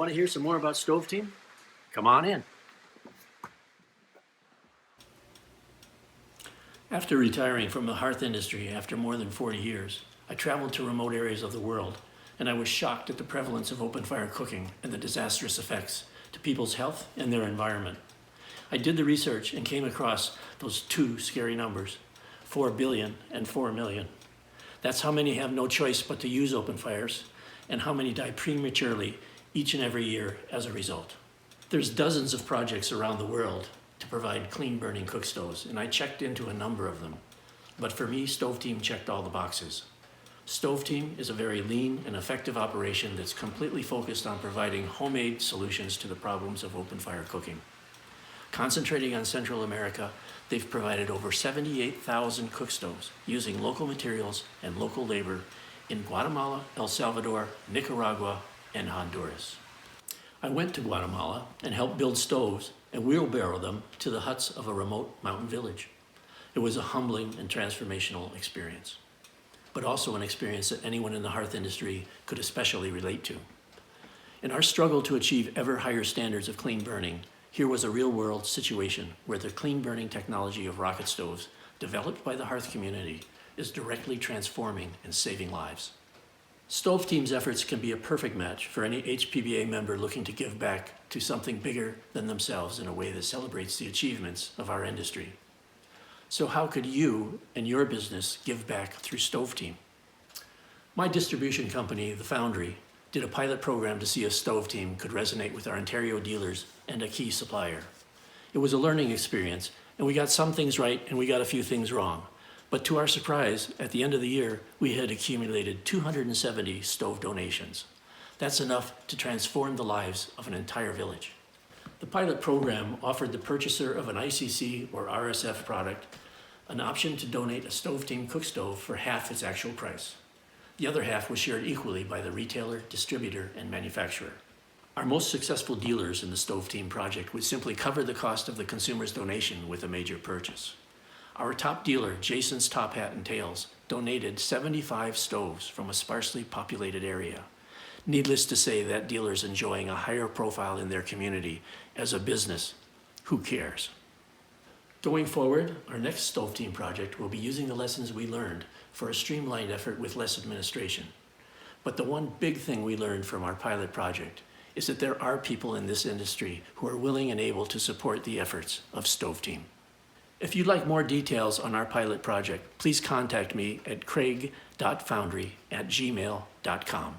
Want to hear some more about StoveTeam? Come on in. After retiring from the hearth industry after more than 40 years, I traveled to remote areas of the world, and I was shocked at the prevalence of open fire cooking and the disastrous effects to people's health and their environment. I did the research and came across those two scary numbers, 4 billion and 4 million. That's how many have no choice but to use open fires, and how many die prematurely each and every year as a result. There's dozens of projects around the world to provide clean burning cook stoves, and I checked into a number of them. But for me, StoveTeam checked all the boxes. StoveTeam is a very lean and effective operation that's completely focused on providing homemade solutions to the problems of open fire cooking. Concentrating on Central America, they've provided over 78,000 cook stoves using local materials and local labor in Guatemala, El Salvador, Nicaragua, and Honduras. I went to Guatemala and helped build stoves and wheelbarrow them to the huts of a remote mountain village. It was a humbling and transformational experience, but also an experience that anyone in the hearth industry could especially relate to. In our struggle to achieve ever higher standards of clean burning, here was a real-world situation where the clean burning technology of rocket stoves, developed by the hearth community, is directly transforming and saving lives. StoveTeam's efforts can be a perfect match for any HPBA member looking to give back to something bigger than themselves in a way that celebrates the achievements of our industry. So how could you and your business give back through StoveTeam? My distribution company, The Foundry, did a pilot program to see if StoveTeam could resonate with our Ontario dealers and a key supplier. It was a learning experience, and we got some things right and we got a few things wrong. But to our surprise, at the end of the year, we had accumulated 270 stove donations. That's enough to transform the lives of an entire village. The pilot program offered the purchaser of an ICC or RSF product an option to donate a StoveTeam cook stove for half its actual price. The other half was shared equally by the retailer, distributor, and manufacturer. Our most successful dealers in the StoveTeam project would simply cover the cost of the consumer's donation with a major purchase. Our top dealer, Jason's Top Hat and Tails, donated 75 stoves from a sparsely populated area. Needless to say, that dealer is enjoying a higher profile in their community. As a business, who cares? Going forward, our next StoveTeam project will be using the lessons we learned for a streamlined effort with less administration. But the one big thing we learned from our pilot project is that there are people in this industry who are willing and able to support the efforts of StoveTeam. If you'd like more details on our pilot project, please contact me at craig.foundry@gmail.com.